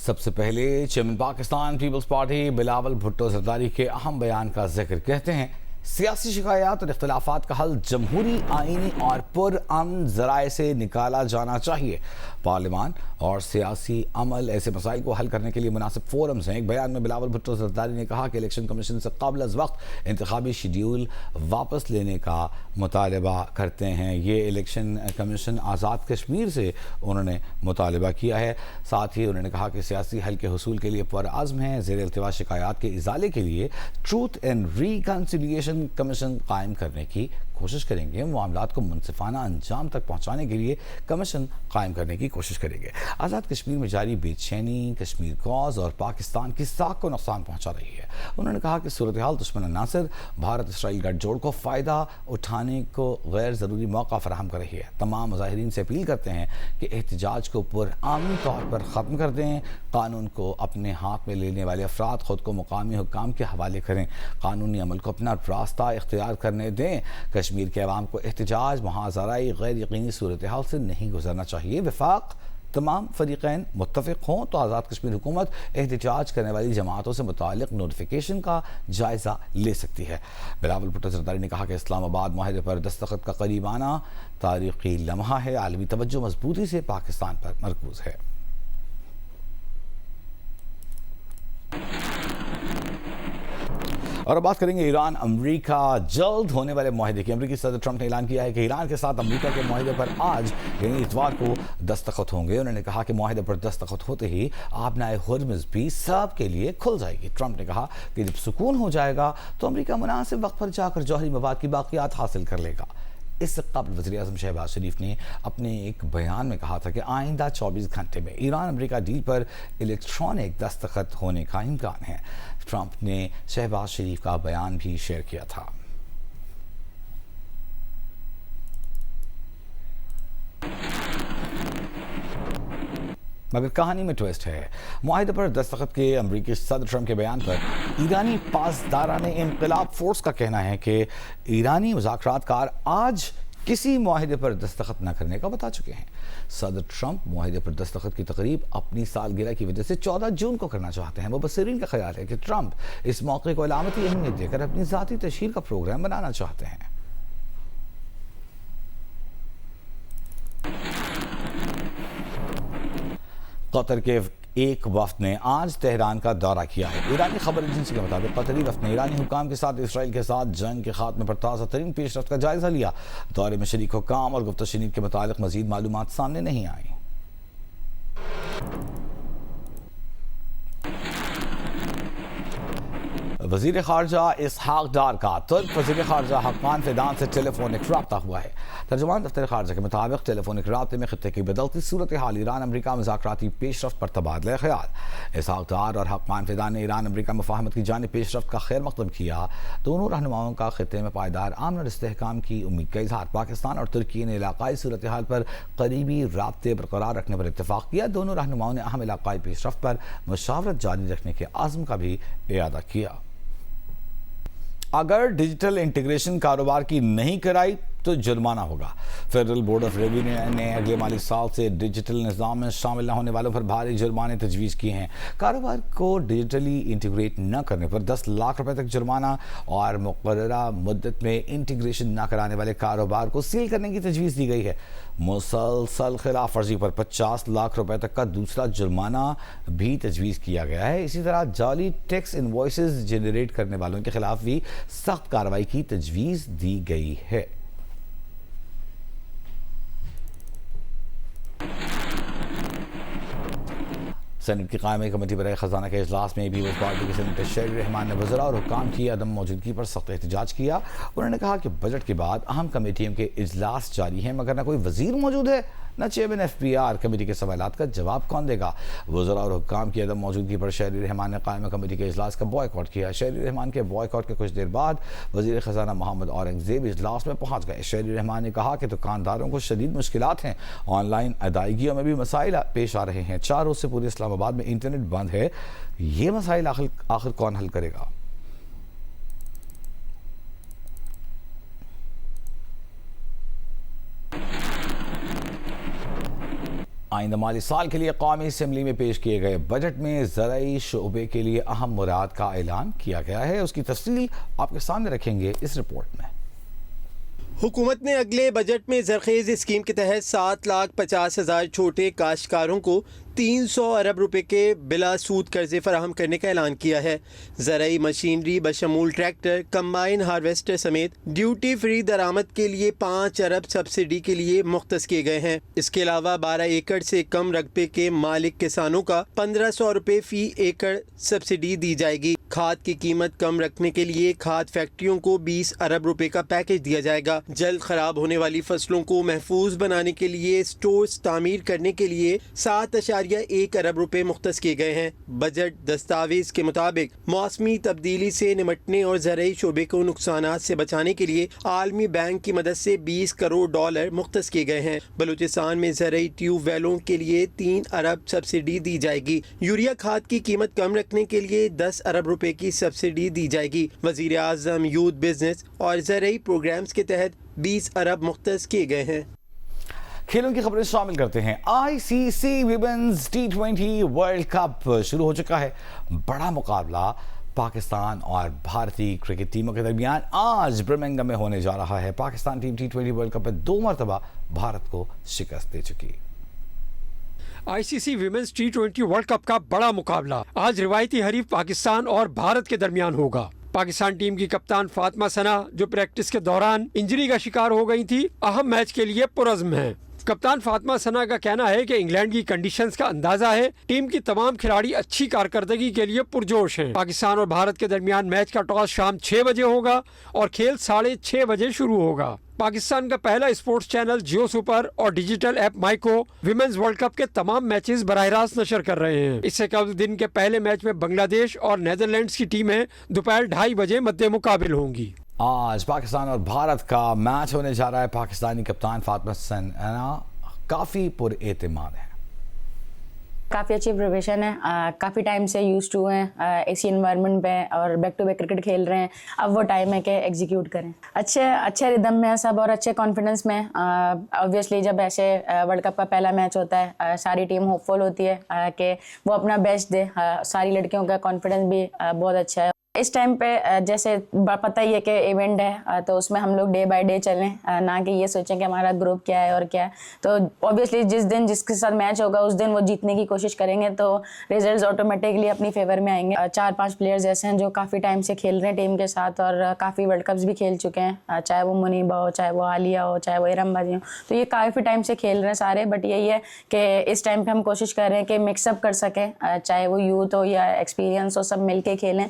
سب سے پہلے چیئرمین پاکستان پیپلز پارٹی بلاول بھٹو زرداری کے اہم بیان کا ذکر کہتے ہیں سیاسی شکایات اور اختلافات کا حل جمہوری آئینی اور پرامن ذرائع سے نکالا جانا چاہیے۔ پارلیمان اور سیاسی عمل ایسے مسائل کو حل کرنے کے لیے مناسب فورمز ہیں۔ ایک بیان میں بلاول بھٹو زرداری نے کہا کہ الیکشن کمیشن سے قبل از وقت انتخابی شیڈیول واپس لینے کا مطالبہ کرتے ہیں۔ یہ الیکشن کمیشن آزاد کشمیر سے انہوں نے مطالبہ کیا ہے۔ ساتھ ہی انہوں نے کہا کہ سیاسی حل کے حصول کے لیے پرعزم ہیں۔ زیر التوا شکایات کے ازالے کے لیے ٹروتھ اینڈ ریکنسیلیشن کمیشن قائم کرنے کی کوشش کریں گے۔ معاملات کو منصفانہ انجام تک پہنچانے کے لیے کمیشن قائم کرنے کی کوشش کریں گے۔ آزاد کشمیر میں جاری بے چینی کشمیر کاز اور پاکستان کی ساکھ کو نقصان پہنچا رہی ہے۔ انہوں نے کہا کہ صورتحال دشمن عناصر بھارت اسرائیل گٹھ جوڑ کو فائدہ اٹھانے کو غیر ضروری موقع فراہم کر رہی ہے۔ تمام مظاہرین سے اپیل کرتے ہیں کہ احتجاج کو پرامن طور پر ختم کر دیں۔ قانون کو اپنے ہاتھ میں لینے والے افراد خود کو مقامی حکام کے حوالے کریں۔ قانونی عمل کو اپنا راستہ اختیار کرنے دیں۔ کشمیر کے عوام کو احتجاج محاذرائی غیر یقینی صورتحال سے نہیں گزرنا چاہیے۔ وفاق تمام فریقین متفق ہوں تو آزاد کشمیر حکومت احتجاج کرنے والی جماعتوں سے متعلق نوٹیفیکیشن کا جائزہ لے سکتی ہے۔ بلاول بھٹو زرداری نے کہا کہ اسلام آباد معاہدے پر دستخط کا قریب آنا تاریخی لمحہ ہے۔ عالمی توجہ مضبوطی سے پاکستان پر مرکوز ہے۔ اور اب بات کریں گے ایران امریکہ جلد ہونے والے معاہدے کی۔ امریکی صدر ٹرمپ نے اعلان کیا ہے کہ ایران کے ساتھ امریکہ کے معاہدے پر آج یعنی اتوار کو دستخط ہوں گے۔ انہوں نے کہا کہ معاہدے پر دستخط ہوتے ہی آبنائے ہرمز بھی سب کے لیے کھل جائے گی۔ ٹرمپ نے کہا کہ جب سکون ہو جائے گا تو امریکہ مناسب وقت پر جا کر جوہری مواد کی باقیات حاصل کر لے گا۔ اس سے قبل وزیر اعظم شہباز شریف نے اپنے ایک بیان میں کہا تھا کہ آئندہ 24 گھنٹے میں ایران امریکہ ڈیل پر الیکٹرانک دستخط ہونے کا امکان ہے۔ ٹرمپ نے شہباز شریف کا بیان بھی شیئر کیا تھا۔ مگر کہانی میں ٹویسٹ ہے۔ معاہدے پر دستخط کے امریکی صدر ٹرمپ کے بیان پر ایرانی پاسداران انقلاب فورس کا کہنا ہے کہ ایرانی مذاکرات کار آج کسی معاہدے پر دستخط نہ کرنے کا بتا چکے ہیں۔ صدر ٹرمپ معاہدے پر دستخط کی تقریب اپنی سالگرہ کی وجہ سے 14 جون کو کرنا چاہتے ہیں۔ مبصرین کا خیال ہے کہ ٹرمپ اس موقع کو علامتی اہمیت دے کر اپنی ذاتی تشہیر کا پروگرام بنانا چاہتے ہیں۔ قطر کے ایک وفد نے آج تہران کا دورہ کیا ہے۔ ایرانی خبر ایجنسی کے مطابق قطری وفد نے ایرانی حکام کے ساتھ اسرائیل کے ساتھ جنگ کے خاتمے پر تازہ ترین پیش رفت کا جائزہ لیا۔ دورے میں شریک حکام اور گفت و شنید کے متعلق مزید معلومات سامنے نہیں آئیں۔ وزیر خارجہ اسحاق ڈار کا ترک وزیر خارجہ حقان فیدان سے ٹیلی فونک رابطہ ہوا ہے۔ ترجمان دفتر خارجہ کے مطابق ٹیلی فونک رابطے میں خطے کی بدلتی صورتحال، ایران امریکہ مذاکراتی پیش رفت پر تبادلہ خیال۔ اسحاق ڈار اور حقان فیدان نے ایران امریکہ مفاہمت کی جانب پیش رفت کا خیر مقدم کیا۔ دونوں رہنماؤں کا خطے میں پائیدار امن اور استحکام کی امید کا اظہار۔ پاکستان اور ترکی نے علاقائی صورتحال پر قریبی رابطے برقرار رکھنے پر اتفاق کیا۔ دونوں رہنماؤں نے اہم علاقائی پیش رفت پر مشاورت جاری رکھنے کے عزم کا بھی اعادہ کیا۔ اگر ڈیجیٹل انٹیگریشن کاروبار کی نہیں کرائی تو جرمانہ ہوگا۔ فیڈرل بورڈ آف ریونیو نے اگلے مالی سال سے ڈیجیٹل نظام میں شامل نہ ہونے والوں پر بھاری جرمانے تجویز کیے ہیں۔ کاروبار کو ڈیجیٹلی انٹیگریٹ نہ کرنے پر 10 لاکھ روپے تک جرمانہ اور مقررہ مدت میں انٹیگریشن نہ کرانے والے کاروبار کو سیل کرنے کی تجویز دی گئی ہے۔ مسلسل خلاف ورزی پر 50 لاکھ روپے تک کا دوسرا جرمانہ بھی تجویز کیا گیا ہے۔ اسی طرح جعلی ٹیکس انوائسز جنریٹ کرنے والوں کے خلاف بھی سخت کارروائی کی تجویز دی گئی ہے۔ سینٹ کی قائمہ کمیٹی برائے خزانہ کے اجلاس میں پیپلز پارٹی کے سینیٹر شیری رحمان نے وزراء اور حکام کی عدم موجودگی پر سخت احتجاج کیا۔ انہوں نے کہا کہ بجٹ کے بعد اہم کمیٹیوں کے اجلاس جاری ہیں مگر نہ کوئی وزیر موجود ہے نہ chairman F B R. Committee کے سوالات کا جواب کون دے گا؟ وزراء اور حکام کی عدم موجودگی پر شیری رحمان نے قائمہ کمیٹی کے اجلاس کا بوائیکاٹ کیا۔ شیری رحمان کے بوائیکاٹ کے کچھ دیر بعد وزیر خزانہ محمد اورنگزیب اجلاس میں پہنچ گئے۔ شیری رحمان نے کہا کہ دکانداروں کو شدید مشکلات ہیں، آن لائن ادائیگیوں میں بھی مسائل پیش آ رہے ہیں۔ 4 روز سے پورے اسلام آباد میں انٹرنیٹ بند ہے، یہ مسائل آخر کون حل کرے گا؟ آئندہ مالی سال کے لیے قومی اسمبلی میں پیش کیے گئے بجٹ میں زرعی شعبے کے لیے اہم مراد کا اعلان کیا گیا ہے. اس کی تفصیل آپ کے سامنے رکھیں گے اس رپورٹ میں. حکومت نے اگلے بجٹ میں زرخیز اسکیم کے تحت 7,50,000 چھوٹے کاشتکاروں کو 300 ارب روپے کے بلا سود قرضے فراہم کرنے کا اعلان کیا ہے. زرعی مشینری بشمول ٹریکٹر، کمبائن ہارویسٹر سمیت ڈیوٹی فری درآمد کے لیے 5 ارب سبسڈی کے لیے مختص کیے گئے ہیں. اس کے علاوہ 12 ایکڑ سے کم رقبے کے مالک کسانوں کا 1,500 روپے فی ایکڑ سبسڈی دی جائے گی. کھاد کی قیمت کم رکھنے کے لیے کھاد فیکٹریوں کو 20 ارب روپے کا پیکج دیا جائے گا. جلد خراب ہونے والی فصلوں کو محفوظ بنانے کے لیے سٹورز تعمیر کرنے کے لیے 7.1 ارب روپے مختص کیے گئے ہیں. بجٹ دستاویز کے مطابق موسمی تبدیلی سے نمٹنے اور زرعی شعبے کو نقصانات سے بچانے کے لیے عالمی بینک کی مدد سے $20 کروڑ مختص کیے گئے ہیں. بلوچستان میں زرعی ٹیوب ویلوں کے لیے 3 ارب سبسڈی دی جائے گی. یوریا کھاد کی قیمت کم رکھنے کے لیے 10 ارب روپے کی سبسڈی دی جائے گی. وزیر اعظم یوتھ بزنس اور زرعی پروگرامز کے تحت 20 ارب مختص کیے گئے ہیں. کھیلوں کی خبریں شامل کرتے ہیں. ICC women's T20 world cup شروع ہو چکا ہے. بڑا مقابلہ پاکستان اور بھارتی کرکٹ ٹیموں کے درمیان آج برمنگھم میں ہونے جا رہا ہے. Pakistan team T20 world cup میں 2 مرتبہ بھارت کو شکست دے چکی. ICC women's T20 world cup کا بڑا مقابلہ آج روایتی حریف پاکستان اور بھارت کے درمیان ہوگا. پاکستان ٹیم کی کپتان فاطمہ ثنا جو پریکٹس کے دوران انجری کا شکار ہو گئی تھی، اہم میچ کے لیے پرعزم ہیں. کپتان فاطمہ ثنا کا کہنا ہے کہ انگلینڈ کی کنڈیشنز کا اندازہ ہے. ٹیم کی تمام کھلاڑی اچھی کارکردگی کے لیے پرجوش ہیں. پاکستان اور بھارت کے درمیان میچ کا ٹاس شام 6 بجے ہوگا اور کھیل 6:30 بجے شروع ہوگا. پاکستان کا پہلا اسپورٹس چینل جیو سپر اور ڈیجیٹل ایپ مائیکو ویمنز ورلڈ کپ کے تمام میچز براہ راست نشر کر رہے ہیں. اس سے قبل دن کے پہلے میچ میں بنگلہ دیش اور نیدرلینڈز کی ٹیمیں دوپہر 2:30 بجے مد مقابل ہوں گی. آج پاکستان اور بھارت کا میچ ہونے جا رہا ہے. پاکستانی کپتان فاطمہ ثنا کافی پر اعتماد ہے. کافی اچھی پروفیشن ہے. کافی ٹائم سے یوز ٹو ہیں اسی انوائرمنٹ پہ اور بیک ٹو بیک کرکٹ کھیل رہے ہیں. اب وہ ٹائم ہے کہ ایگزیکیوٹ کریں. اچھے ردم میں سب اور اچھے کانفیڈنس میں. آبویسلی جب ایسے ورلڈ کپ کا پہلا میچ ہوتا ہے ساری ٹیم ہوپ فل ہوتی ہے کہ وہ اپنا بیسٹ دے. ساری لڑکیوں کا کانفیڈنس بھی بہت اچھا ہے. اس ٹائم پہ جیسے پتہ ہی ہے کہ ایونٹ ہے تو اس میں ہم لوگ ڈے بائی ڈے چلیں، نہ کہ یہ سوچیں کہ ہمارا گروپ کیا ہے اور کیا ہے. تو اوبیسلی جس دن جس کے ساتھ میچ ہوگا اس دن وہ جیتنے کی کوشش کریں گے تو ریزلٹس آٹومیٹکلی اپنی فیور میں آئیں گے. 4-5 پلیئرز ایسے ہیں جو کافی ٹائم سے کھیل رہے ہیں ٹیم کے ساتھ اور کافی ورلڈ کپس بھی کھیل چکے ہیں، چاہے وہ منیبا ہو، چاہے وہ عالیہ ہو، چاہے وہ ارم بازی ہو. تو یہ کافی ٹائم سے کھیل رہے ہیں سارے. بٹ یہی ہے کہ اس ٹائم پہ ہم کوشش کر رہے ہیں کہ مکس اپ کر سکیں، چاہے وہ یوتھ ہو یا ایکسپیرینس ہو، سب مل کے کھیلیں.